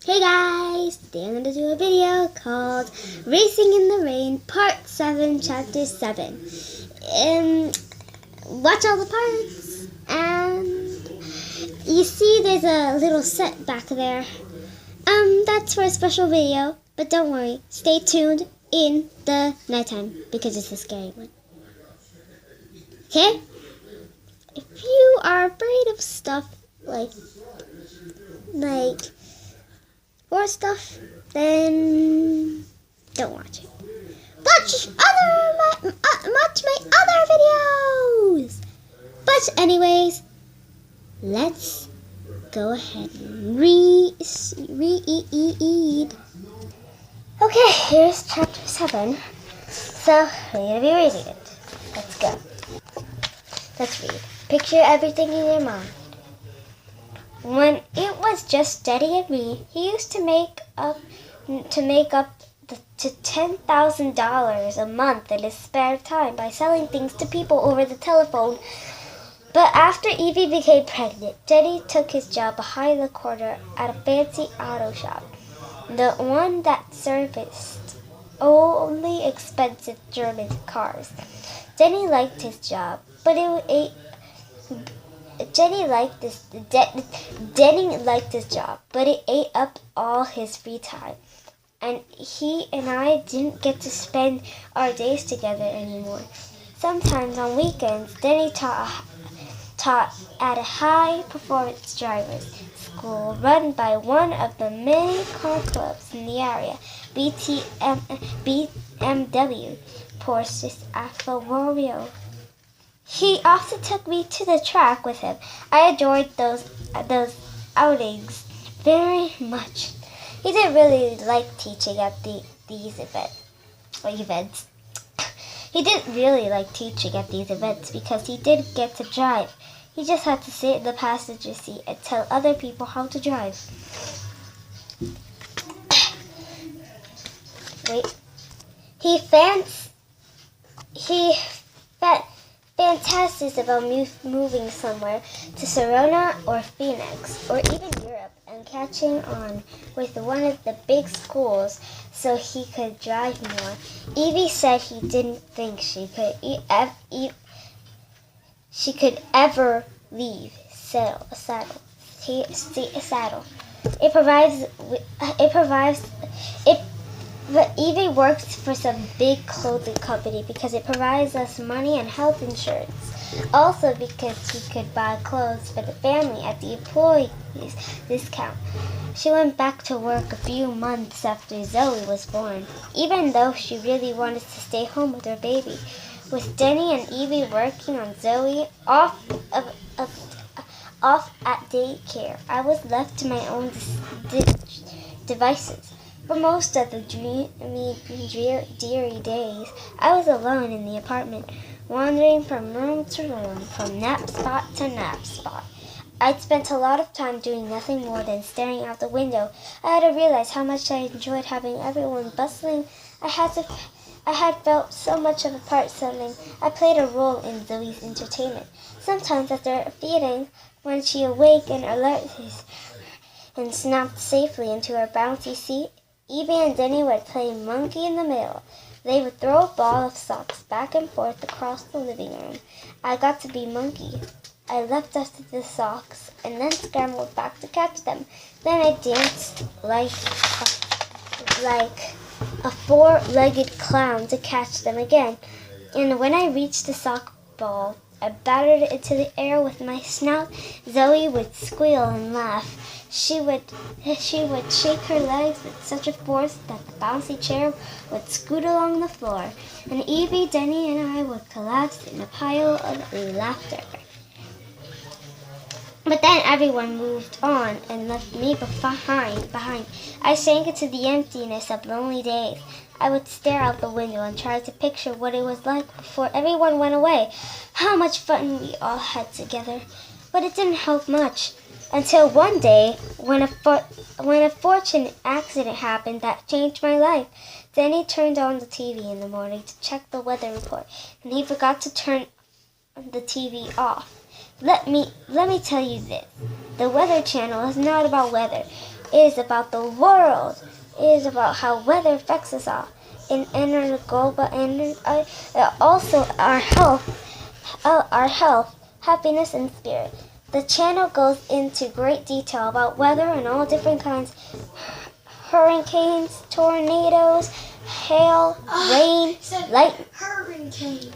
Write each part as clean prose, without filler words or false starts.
Hey guys! Today I'm going to do a video called Racing in the Rain Part 7 Chapter 7. Watch all the parts, and you see there's a little set back there. That's for a special video, but don't worry, stay tuned in the nighttime because it's a scary one. Okay? If you are afraid of stuff like horror stuff, then don't watch it. Watch my other videos. But anyways, let's go ahead and read. Okay, here's chapter 7. So we're gonna be reading it. Let's go. Let's read. Picture everything in your mind. When it was just Daddy and me, he used to make up to $10,000 a month in his spare time by selling things to people over the telephone. But after Evie became pregnant, Daddy took his job behind the corner at a fancy auto shop, the one that serviced only expensive German cars. Danny liked his job, but Denny liked his job, but it ate up all his free time, and he and I didn't get to spend our days together anymore. Sometimes on weekends, Denny taught at a high-performance drivers school run by one of the many car clubs in the area, BMW, Porsche, Alfa Romeo. He often took me to the track with him. I enjoyed those outings very much. He didn't really like teaching at these events. He didn't really like teaching at these events because he didn't get to drive. He just had to sit in the passenger seat and tell other people how to drive. Fantasies about moving somewhere to Serona or Phoenix or even Europe and catching on with one of the big schools so he could drive more. Evie said he didn't think she could ever leave a saddle. But Evie works for some big clothing company because it provides us money and health insurance. Also because he could buy clothes for the family at the employees discount. She went back to work a few months after Zoe was born, even though she really wanted to stay home with her baby. With Denny and Evie working on Zoe off at daycare, I was left to my own devices. For most of the dreary days, I was alone in the apartment, wandering from room to room, from nap spot to nap spot. I'd spent a lot of time doing nothing more than staring out the window. I had to realize how much I enjoyed having everyone bustling. I had felt so much of a part suddenly. I played a role in Zoe's entertainment. Sometimes after feeding, when she awake and alert and snapped safely into her bouncy seat, Evie and Denny would play monkey in the middle. They would throw a ball of socks back and forth across the living room. I got to be monkey. I leapt after the socks and then scrambled back to catch them. Then I danced like a four-legged clown to catch them again. And when I reached the sock ball, I battered it into the air with my snout. Zoe would squeal and laugh. She would shake her legs with such a force that the bouncy chair would scoot along the floor, and Evie, Denny, and I would collapse in a pile of laughter. But then everyone moved on and left me behind. I sank into the emptiness of lonely days. I would stare out the window and try to picture what it was like before everyone went away. How much fun we all had together. But it didn't help much. Until one day, when a fortunate accident happened that changed my life. Denny turned on the TV in the morning to check the weather report, and he forgot to turn the TV off. Let me tell you this. The Weather Channel is not about weather. It is about the world. It is about how weather affects us all. In global and also our health, happiness, and spirit. The channel goes into great detail about weather and all different kinds: hurricanes, tornadoes, hail, rain, lightning. Hurricane.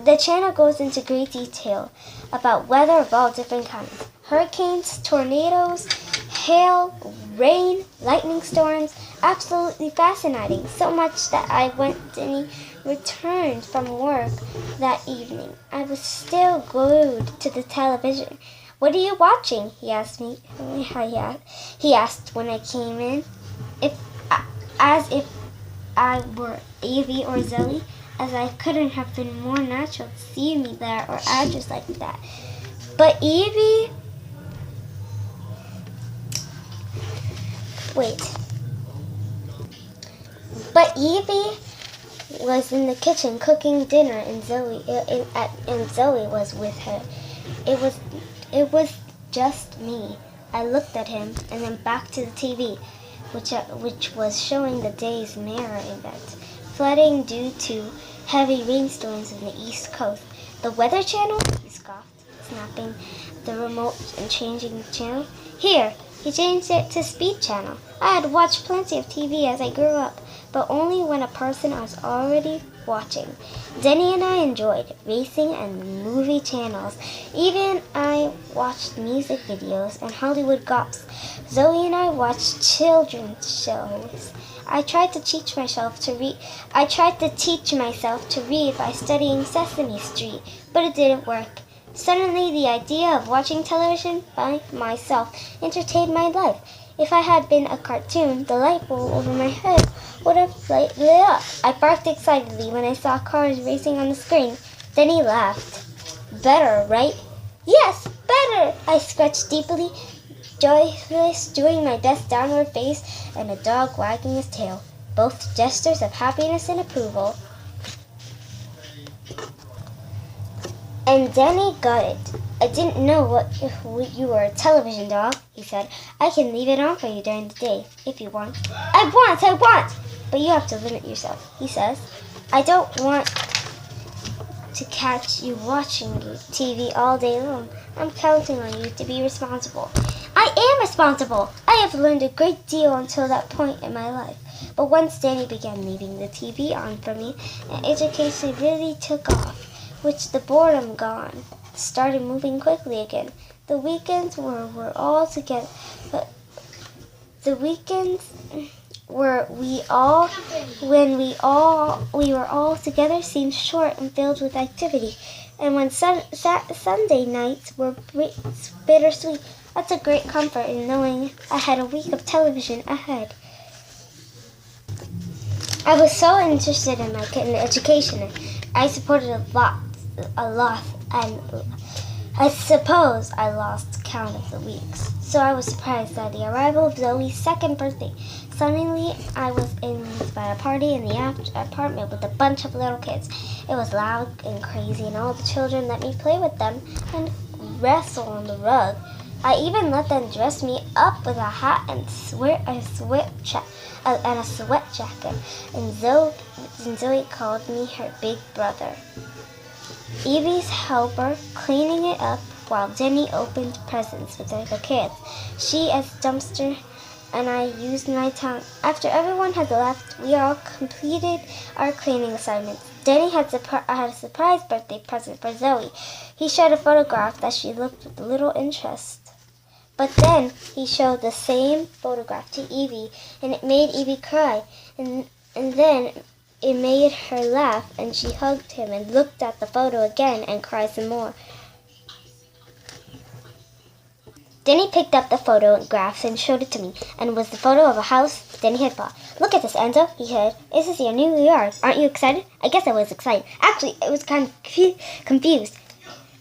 The channel goes into great detail about weather of all different kinds: hurricanes, tornadoes, hail, rain, lightning storms. Absolutely fascinating. So much that when Denny returned from work that evening, I was still glued to the television. "What are you watching?" he asked me. He asked when I came in, as if I were Evie or Zoe, as I couldn't have been more natural to see me there or actress like that. But Evie was in the kitchen cooking dinner, and Zoe was with her. It was just me. I looked at him and then back to the TV, which was showing the day's Mara event, flooding due to heavy rainstorms in the East Coast. "The Weather Channel?" he scoffed, snapping the remote and changing the channel. "Here." He changed it to Speed Channel. I had watched plenty of TV as I grew up, but only when a person was already watching. Denny and I enjoyed racing and movie channels. Even I watched music videos and Hollywood goss. Zoe and I watched children's shows. I tried to teach myself to read by studying Sesame Street, but it didn't work. Suddenly, the idea of watching television by myself entertained my life. If I had been a cartoon, the light bulb over my head would have lit up. I barked excitedly when I saw cars racing on the screen. Then he laughed. "Better, right?" "Yes, better!" I scratched deeply, joyless, doing my best downward face, and a dog wagging his tail, both gestures of happiness and approval. And Danny got it. "I didn't know you were a television dog," he said. "I can leave it on for you during the day, if you want." I want! "But you have to limit yourself," he says. "I don't want to catch you watching TV all day long. I'm counting on you to be responsible." I am responsible. I have learned a great deal until that point in my life. But once Danny began leaving the TV on for me, and education really took off, which the boredom gone, started moving quickly again. The weekends were all together. The weekends were we were all together seemed short and filled with activity. And when Sunday nights were bittersweet, that's a great comfort in knowing I had a week of television ahead. I was so interested in my kitten education. I supported a lot, and I suppose I lost count of the weeks. So I was surprised at the arrival of Zoe's second birthday. Suddenly, I was by a party in the apartment with a bunch of little kids. It was loud and crazy, and all the children let me play with them and wrestle on the rug. I even let them dress me up with a hat and a sweat jacket. And Zoe called me her big brother. Evie's helper, cleaning it up while Jenny opened presents with the kids. She as dumpster, and I used my tongue. After everyone had left, we all completed our cleaning assignments. Danny had a surprise birthday present for Zoe. He showed a photograph that she looked with little interest. But then he showed the same photograph to Evie, and it made Evie cry. And then it made her laugh, and she hugged him and looked at the photo again and cried some more. Then he picked up the photographs and showed it to me, and it was the photo of a house Danny had bought. "Look at this, Enzo," he said. "This is your new yard. Aren't you excited?" I guess I was excited. Actually, I was kind of confused.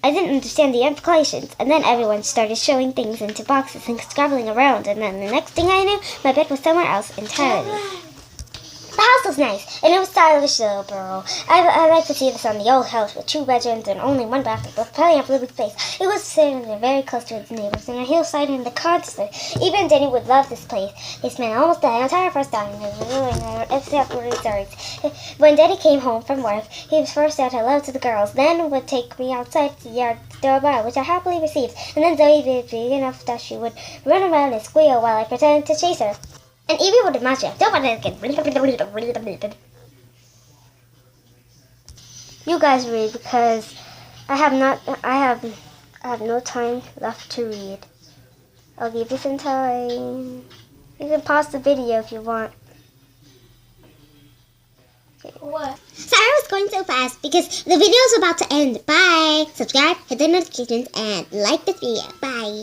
I didn't understand the implications, and then everyone started showing things into boxes and scrabbling around, and then the next thing I knew, my bed was somewhere else entirely. house was nice, and it was stylish little girl. I like to see this on the old house with 2 bedrooms and only 1 bathroom, with plenty of living space. It was sitting very close to its neighbors in a hillside in the country. Even Denny would love this place. They spent almost the entire first time in the except for resorts. When Denny came home from work, he was first said hello to the girls, then would take me outside to the yard to throw a ball, which I happily received, and then Zoe would be big enough that she would run around and squeal while I pretended to chase her. And Evie would imagine, don't want to You guys read because I have no time left to read. I'll give you some time. You can pause the video if you want. What? Sorry I was going so fast because the video is about to end. Bye. Subscribe, hit the notifications, and like this video. Bye.